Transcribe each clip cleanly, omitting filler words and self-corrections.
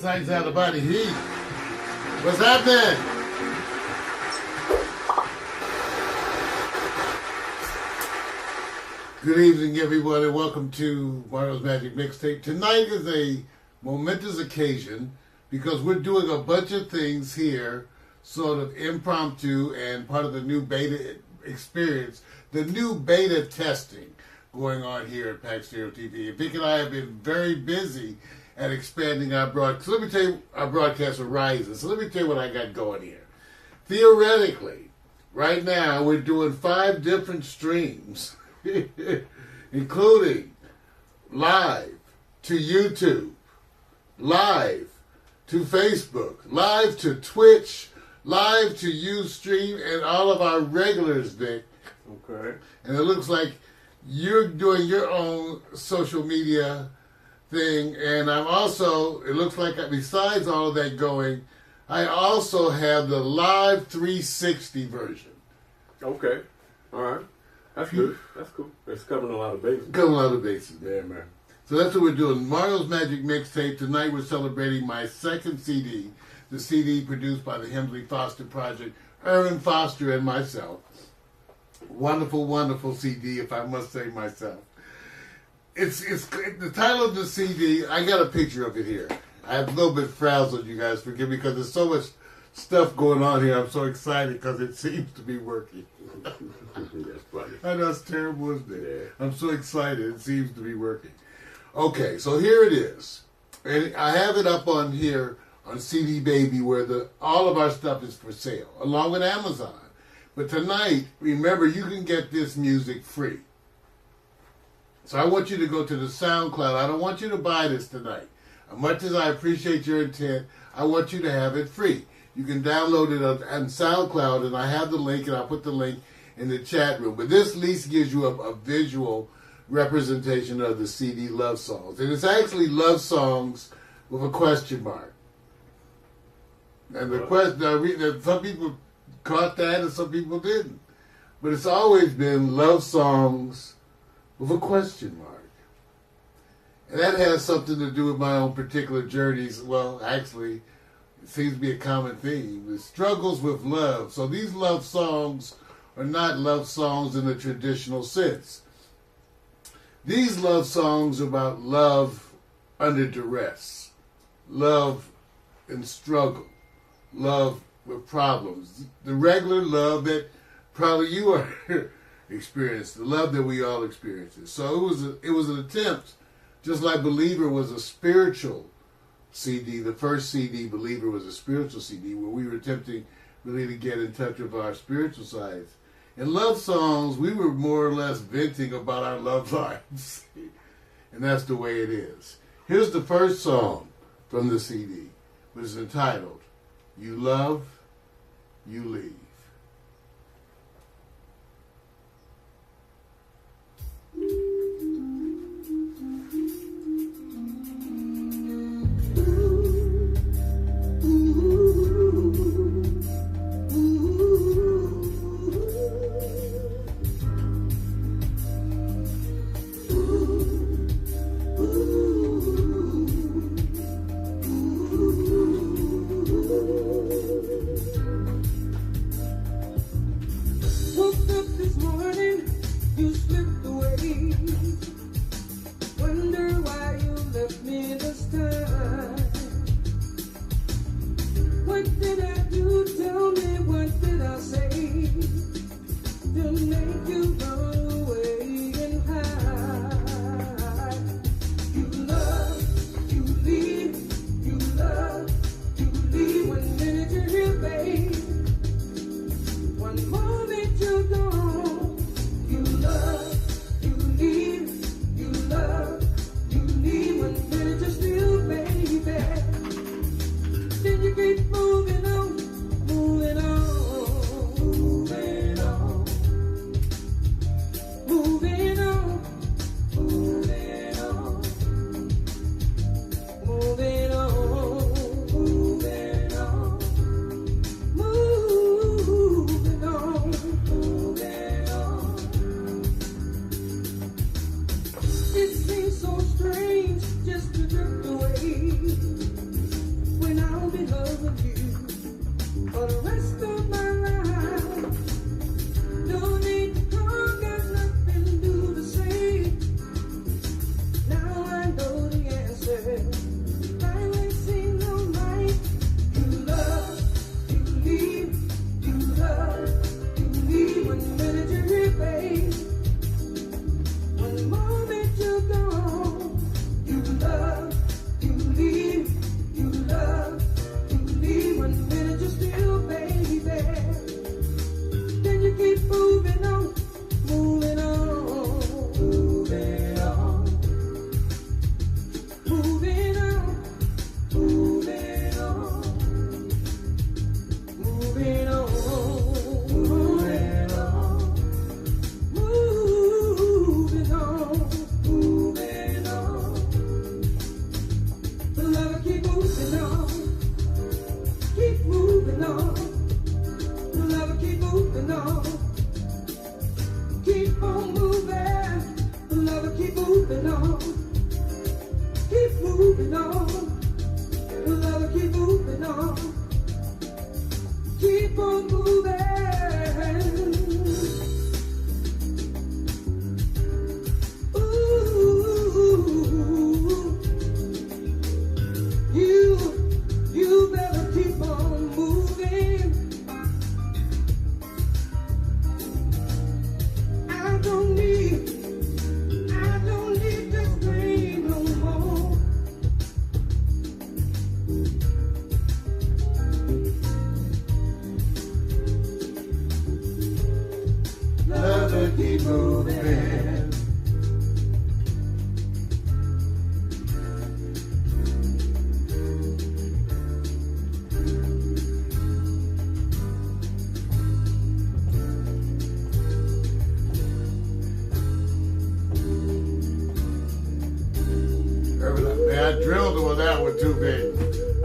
Psych's out of body heat. What's happening? Good evening, everyone, and welcome to Mario's Magic Mixtape. Tonight is a momentous occasion because we're doing a bunch of things here, sort of impromptu and part of the new beta experience, the new beta testing going on here at Pack Stereo TV. And Vic and I have been very busy at expanding our broadcast. So let me tell you, our broadcast horizon. So let me tell you what I got going here. Theoretically, right now we're doing 5 different streams, including live to YouTube, live to Facebook, live to Twitch, live to Ustream, and all of our regulars, Vic. Okay. And it looks like you're doing your own social media thing, and I'm also, it looks like besides all of that going, I also have the live 360 version. Okay. All right. That's good. That's cool. It's covering a lot of bases. Covering a lot of bases, man. Yeah, man. So that's what we're doing. Mario's Magic Mixtape. Tonight we're celebrating my second CD, the CD produced by the Hemsley Foster Project, Aaron Foster and myself. Wonderful, wonderful CD, if I must say myself. It's the title of the CD. I got a picture of it here. I'm a little bit frazzled, you guys forgive me, because there's so much stuff going on here. I'm so excited because it seems to be working. That's funny. I know it's terrible, isn't it? Yeah. I'm so excited. It seems to be working. Okay, so here it is, and I have it up on here on CD Baby, where all of our stuff is for sale, along with Amazon. But tonight, remember, you can get this music free. So I want you to go to the SoundCloud. I don't want you to buy this tonight. As much as I appreciate your intent, I want you to have it free. You can download it on SoundCloud, and I have the link, and I'll put the link in the chat room. But this at least gives you a visual representation of the CD Love Songs. And it's actually love songs with a question mark. And the question, some people caught that and some people didn't. But it's always been love songs with a question mark. And that has something to do with my own particular journeys. Well, actually, it seems to be a common theme. The struggles with love. So these love songs are not love songs in the traditional sense. These love songs are about love under duress, love in struggle, love with problems. The regular love that probably you are experienced, the love that we all experience. So it was an attempt, just like Believer was a spiritual CD. The first CD, Believer, was a spiritual CD where we were attempting really to get in touch with our spiritual sides. In love songs, we were more or less venting about our love lives. And that's the way it is. Here's the first song from the CD, which is entitled, You Love, You Leave. keep moving on. Keep moving on. Love will keep moving on. Keep on moving. Love will keep moving on. Keep moving on. Love will keep moving on. Keep on moving. You better keep on moving. I don't need this pain no more. Love to keep moving. Man, I drilled him with that one too, baby.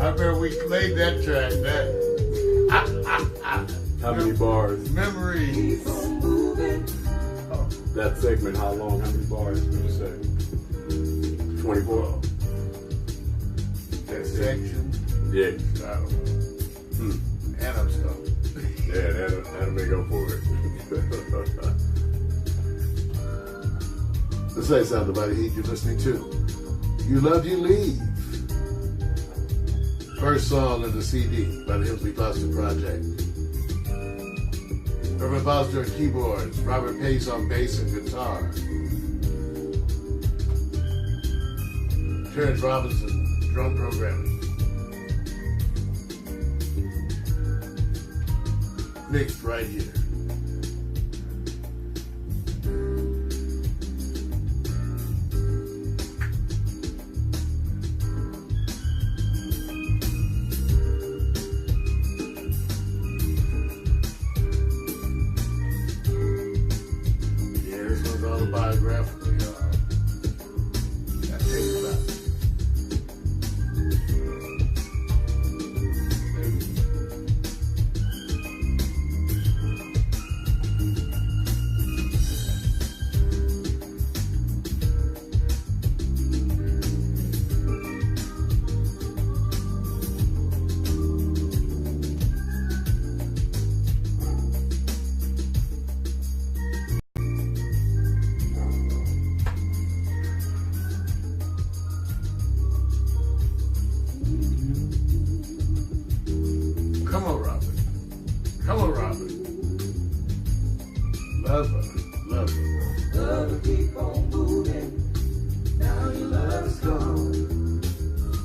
I remember we played that track. How many bars? Memories. That segment, how long? How many bars would you say? 24? That section. Yeah. I don't know. Adam stuff. Yeah, that'll make up for it. Let's say something about the heat you're listening to. You Love, You Leave. First song of the CD by the Hemsley Foster Project. Urban Foster on keyboards, Robert Pace on bass and guitar. Terrence Robinson, drum programming. Mixed right here. Autobiographical, y'all. That takes about Come on, Robin. Come on, Robin. Love her. Love her. Love will keep on moving. Now your love is gone.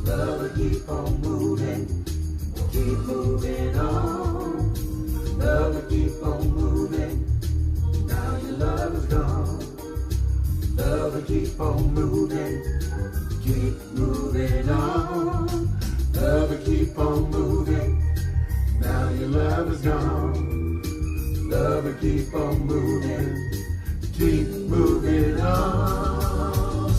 Love will keep on moving. Keep moving on. Love will keep on moving. Now your love is gone. Love will keep on moving. Keep moving on. Love will keep on moving. Now your love is gone. Love will keep on moving. Keep moving on.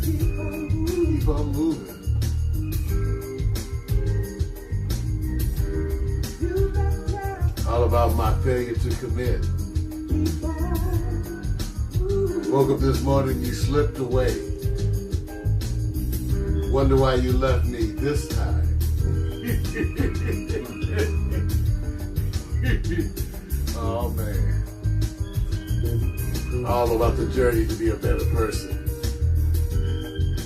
Keep on moving. All about my failure to commit. Woke up this morning, you slipped away. Wonder why you left me this time. Oh man. All about the journey to be a better person.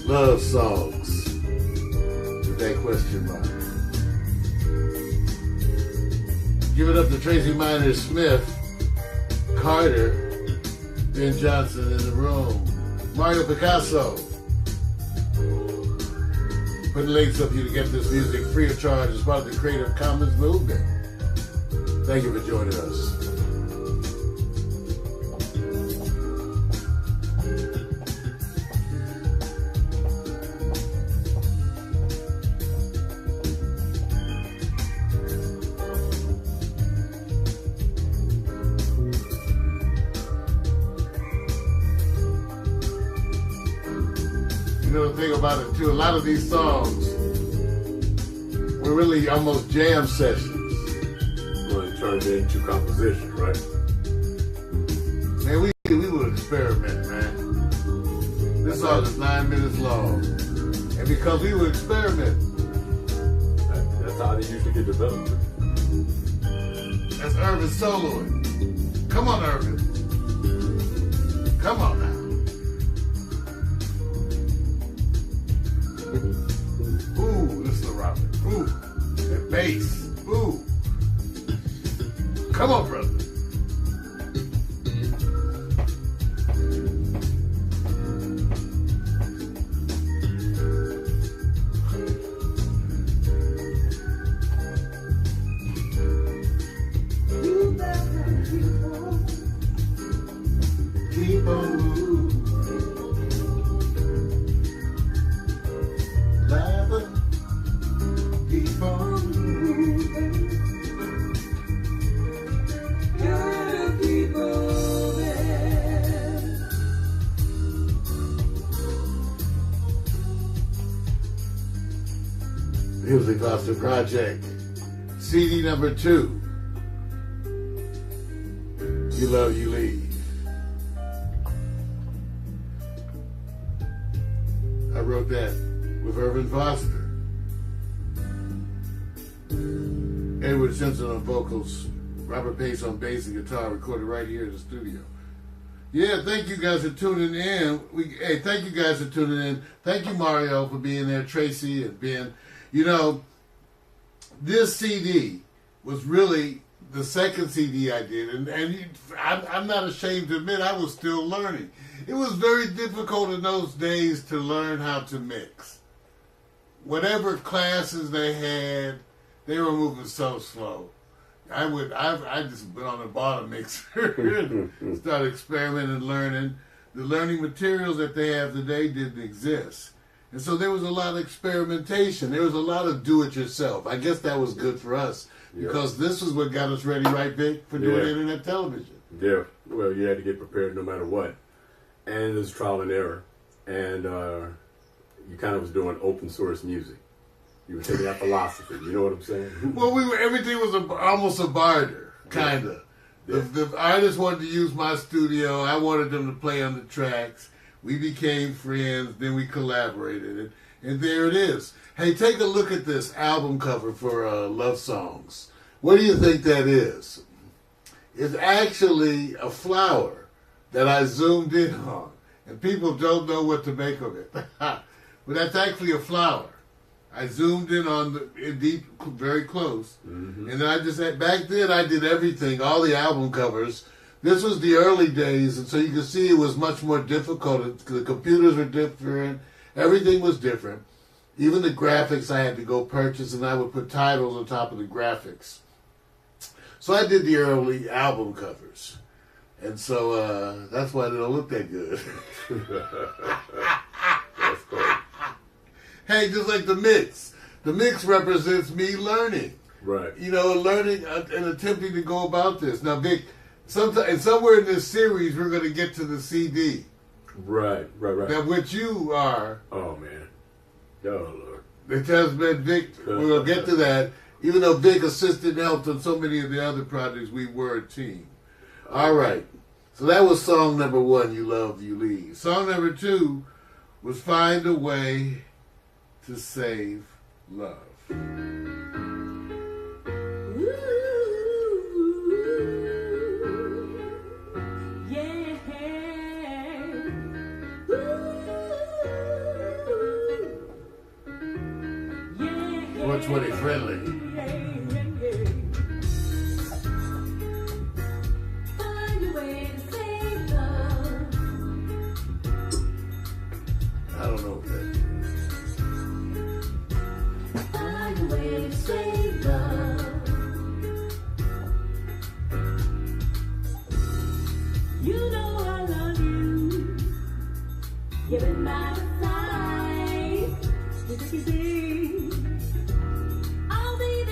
Love songs. With that question mark. Give it up to Tracy Minor Smith, Carter, Ben Johnson in the room, Mario Picasso. Putting links up here to get this music free of charge as part of the Creative Commons movement. Thank you for joining us. know the thing about it too, a lot of these songs were really almost jam sessions. Well, it turned into composition, right? Man, we would experiment, man. This song is 9 minutes long. And because we would experiment, That's how they usually get developed. that's Irvin soloing. Come on, Irvin. Come on now. Ooh, this is the Robin. Ooh, that bass. Ooh. Come on, brother. You better Keep on moving. Lava. Keep on moving. gotta keep moving. Music Foster Project. CD number 2. You Love, You Leave. I wrote that with Irvin Foster. Edward Simpson on vocals, Robert Pace on bass and guitar, recorded right here in the studio. Yeah, thank you guys for tuning in. Thank you guys for tuning in. Thank you, Mario, for being there, Tracy and Ben. You know, this CD was really the second CD I did, and I'm not ashamed to admit I was still learning. It was very difficult in those days to learn how to mix. Whatever classes they had, they were moving so slow. I just went on and bought a mixer and started experimenting and learning. The learning materials that they have today didn't exist. And so there was a lot of experimentation. There was a lot of do-it-yourself. I guess that was good for us because this is what got us ready, right, Vic, for doing internet television. Yeah, well, you had to get prepared no matter what. And it was trial and error. And you kind of was doing open source music. You were taking that philosophy, you know what I'm saying? Well, everything was almost a barter, kind of. Yeah. The artists wanted to use my studio. I wanted them to play on the tracks. We became friends. Then we collaborated. And there it is. Hey, take a look at this album cover for Love Songs. What do you think that is? It's actually a flower that I zoomed in on. And people don't know what to make of it. But that's actually a flower. I zoomed in on deep, very close. Mm-hmm. And then I just had, back then I did everything, all the album covers. This was the early days, and so you can see it was much more difficult. The computers were different. Everything was different. Even the graphics I had to go purchase, and I would put titles on top of the graphics. So I did the early album covers. And so that's why they don't look that good. That's cool. Hey, just like the mix. The mix represents me learning. Right. You know, learning and attempting to go about this. Now, Vic, somewhere in this series, we're going to get to the CD. Right. Now, which you are. Oh, man. Oh, Lord. It has been Vic. We're going to get to that. Even though Vic assisted and helped on so many of the other projects, we were a team. All right. So that was song number 1, You Love, You Leave. Song number 2 was Find a Way to Save Love. What's really friendly? Find a way to save love. I don't know what that is. Find a way to save love. You know I love you. You've been my side. It's easy. I'll be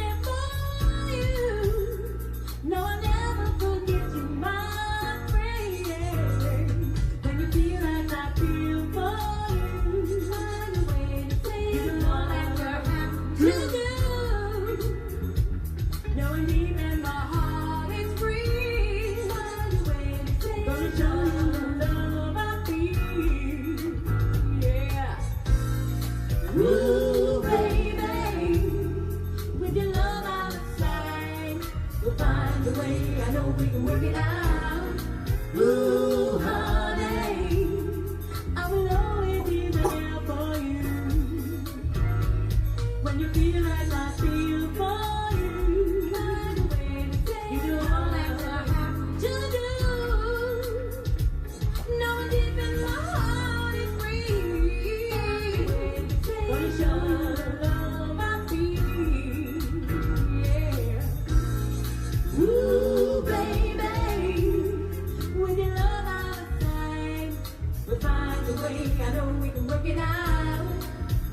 We'll find a way, I know we can work it out.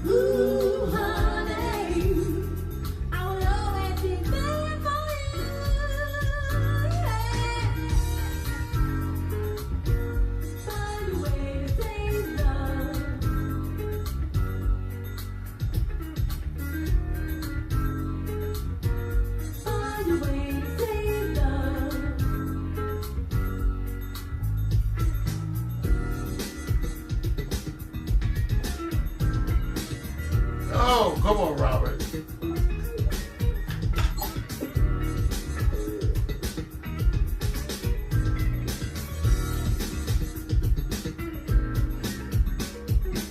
Ooh, honey, I will always be there for you. Yeah. Find a way to save love. Find a way to save love. Oh, come on, Robert.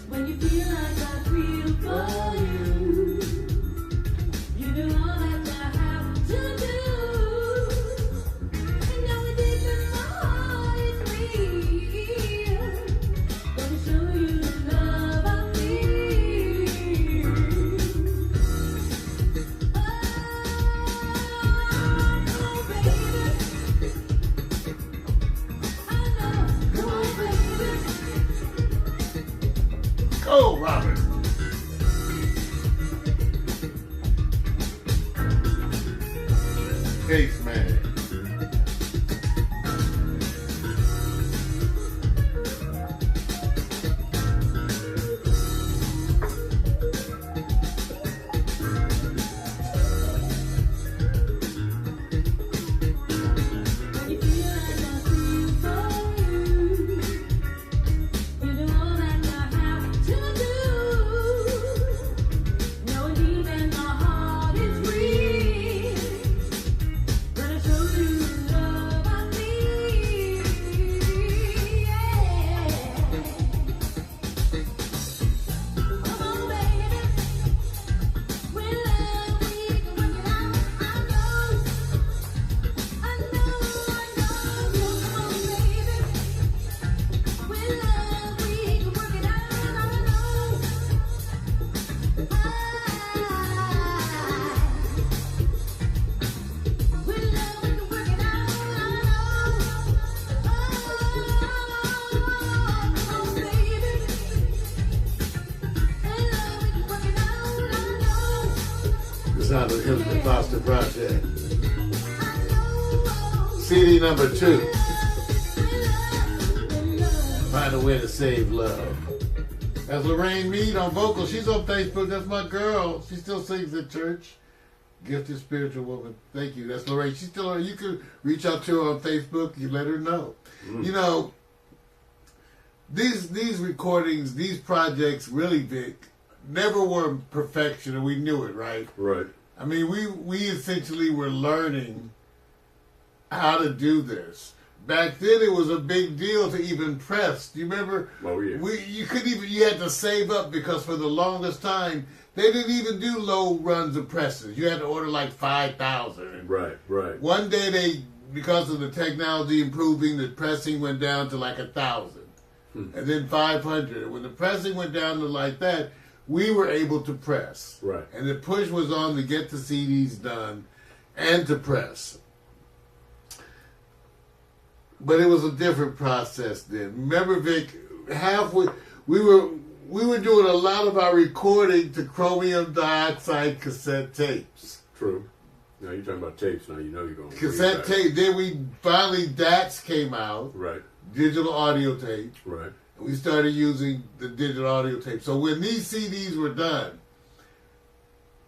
When you feel like I feel for you, you do all that I have to do. And now it deep in my heart is real. Gonna show you the love I feel. Oh, baby. I know. Come on, baby. Go, Robert. Case man. When you feel like I feel for you, you do all that I have to do. Knowing deep in my heart is real. Gonna show you the love I feel. Yeah. Come on, baby. With love we can work it out. I know. Come on, baby. With love we can work it out. I know. With love we can work it out. I know. Come on, baby. With love we can work it out. I know. The sound of Hillsman Foster Project. I know. CD number 2. With love. Find a way to save love. That's Lorraine Mead on vocals. She's on Facebook. That's my girl. She still sings at church. Gifted spiritual woman. Thank you. That's Lorraine. She's still on. You can reach out to her on Facebook. You let her know. You know, these recordings, these projects, really, Vic, never were perfection, and we knew it, right? Right. I mean, we essentially were learning how to do this. Back then, it was a big deal to even press. Do you remember? Oh, yeah. You had to save up because for the longest time, they didn't even do low runs of presses. You had to order like 5,000. Right, right. One day because of the technology improving, the pressing went down to like 1,000. And then 500. When the pressing went down to like that, we were able to press. Right. And the push was on to get the CDs done and to press. But it was a different process then. Remember, Vic, we were doing a lot of our recording to chromium dioxide cassette tapes. True. Now you're talking about tapes. Now you know you're going. Cassette tape. Then we finally DATs came out, Right. digital audio tape. Right. And we started using the digital audio tape. So when these CDs were done,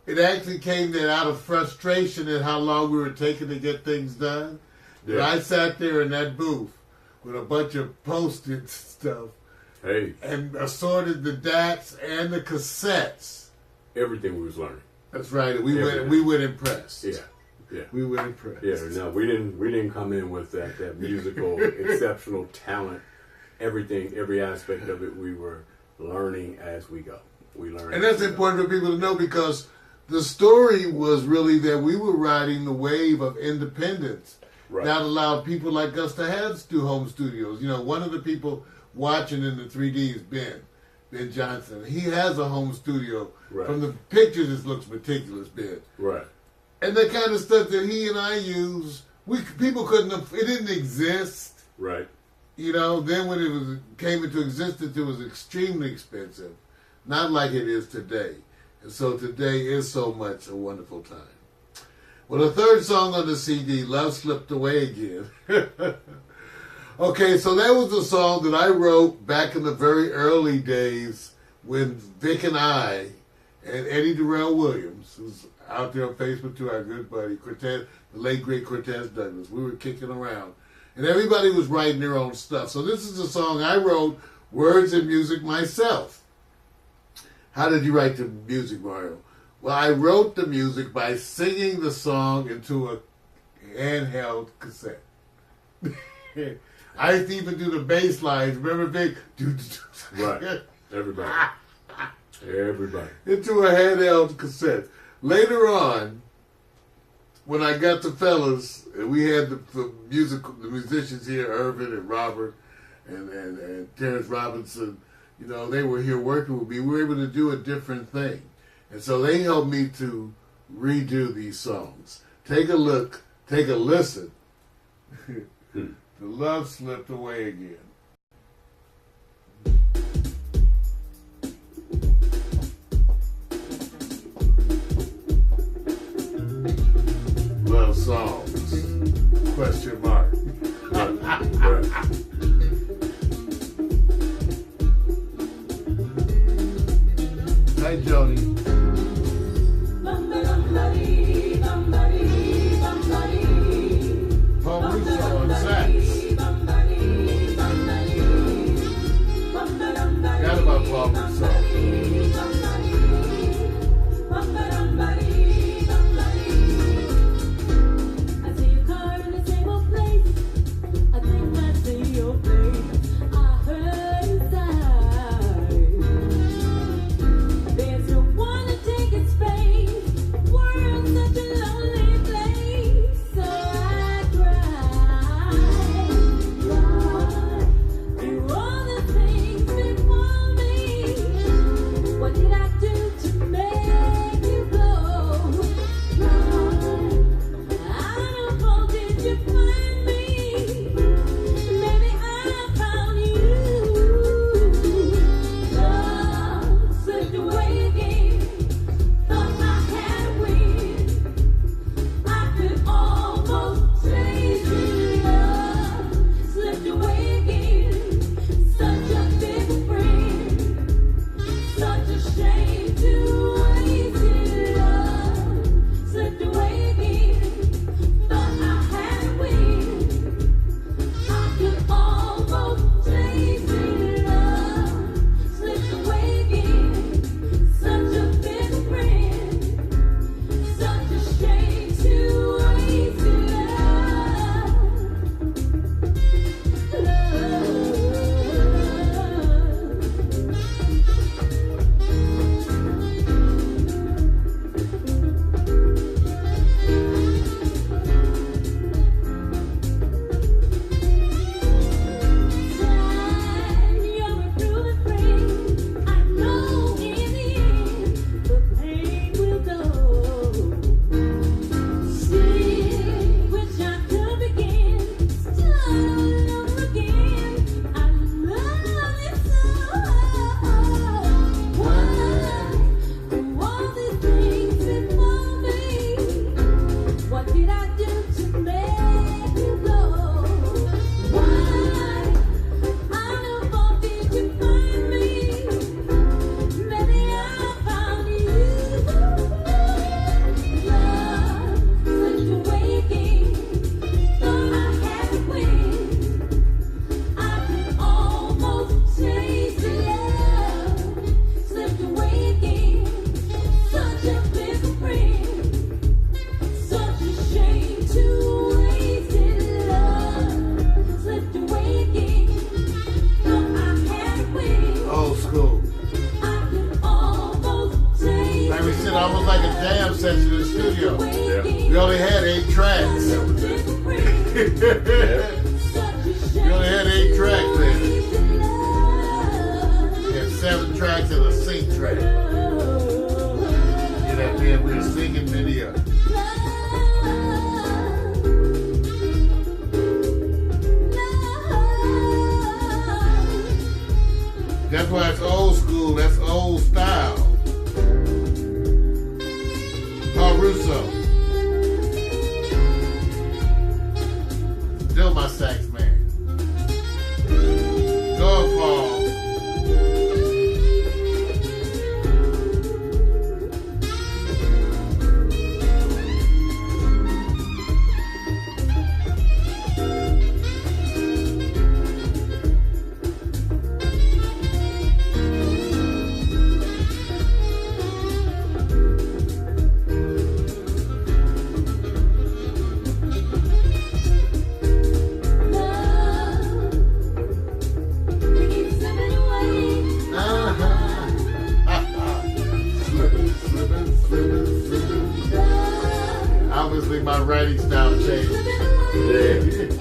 it actually came that out of frustration at how long we were taking to get things done. Yeah. But I sat there in that booth with a bunch of Post-its and stuff Hey, and assorted the DATs and the cassettes. everything we was learning. That's right. We Everything. went impressed. Yeah. Yeah. We went impressed. Yeah, no, we didn't come in with that musical exceptional talent. Everything, every aspect of it, we were learning as we go. We learned, And that's as we go. important for people to know because the story was really that we were riding the wave of independence. Right. That allowed people like us to have home studios. You know, one of the people watching in the 3D is Ben Johnson. He has a home studio. Right. From the pictures, it looks meticulous, Ben. Right. And the kind of stuff that he and I use, people couldn't have, it didn't exist. Right. you know, then when it came into existence, it was extremely expensive, not like it is today. And so today is so much a wonderful time. Well, the third song on the CD, Love Slipped Away Again. Okay, so that was a song that I wrote back in the very early days when Vic and I and Eddie Durrell Williams, who's out there on Facebook too, our good buddy, Cortez, the late great Cortez Douglas, we were kicking around. And everybody was writing their own stuff. So this is a song I wrote, words and music myself. How did you write the music, Mario? Well, I wrote the music by singing the song into a handheld cassette. I used to even do the bass lines. Remember, Vic? Right. Everybody. Everybody. Into a handheld cassette. Later on, when I got the fellas, we had the musicians here, Irvin and Robert and Terrence Robinson, you know, they were here working with me. We were able to do a different thing. And so they helped me to redo these songs. Take a look, take a listen. The Love Slipped Away Again. Love songs. Question mark. Right. Hi, Joni. Paul Russo on sax. Forgot about Paul Russo. I see your car in the same old place. I think I see your face. I heard inside. There's no one to take its space. World's such a lonely place. So I cry through all the things before me. What did I do to make you go? I don't know, did you find me? Maybe I found you. Love slipped away again. Thought I had a win. I could almost trace it. Love slipped away again. Such a big friend. Such a shame to waste it. Love slipped away again. Thought I had a win. I could almost taste it. Love slipped away again. Such a big friend. Such a shame to waste it. You're a proven friend. I know in the end the pain will go. See, wish I could begin, start all over again. I love you so. Why do all these things before me? What did I do to make you go? Why? I know how did you find me? Maybe I found you. Love slipped away again. Thought I had a win. I could almost taste it. Love slipped away again. Such a big friend. Such a shame to waste it. Love slipped away again. Thought I had a win. Old school. I could almost taste Like we said, almost like a jam session in the studio. Yeah. We only had 8 tracks. We only had 8 tracks then. We had 7 tracks and a sync track. You know, we were singing video. That's why it's old school. That's old style. Paul Russo. Still my sax man. Go on, Paul. Obviously, my writing style changed. Yeah. It's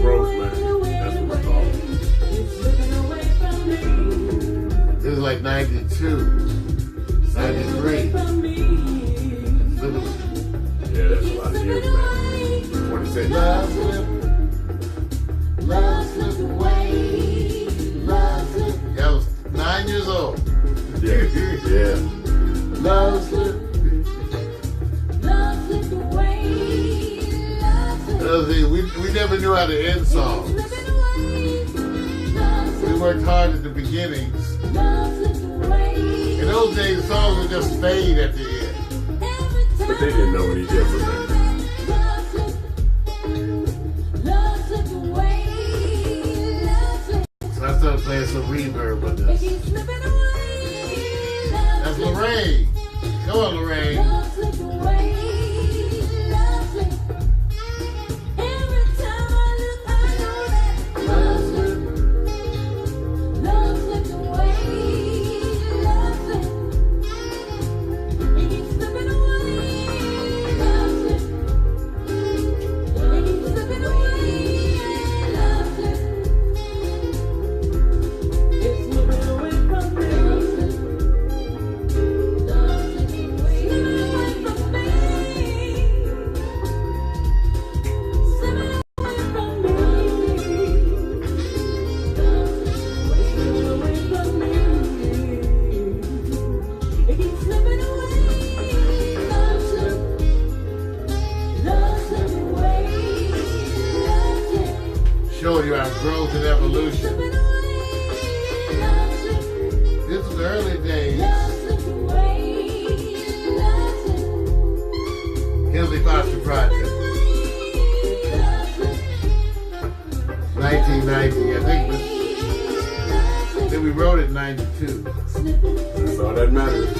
gross, man. That's what it's called. This is like 92, 93. Yeah, that's a lot of years, man. 20 cents. Love slip, love slip away, love slip. Yeah, I was 9 years old. Yeah. Yeah. Love slip. We never knew how to end songs. We worked hard at the beginnings. In those days, songs would just fade at the end. But they didn't know any different, man. So I started playing some reverb with this. That's Lorraine. Come on, Lorraine. Showing you our growth and evolution. This was the early days. Hillsy Foster Project. 1990, I think we wrote it in 92. That's all that matters.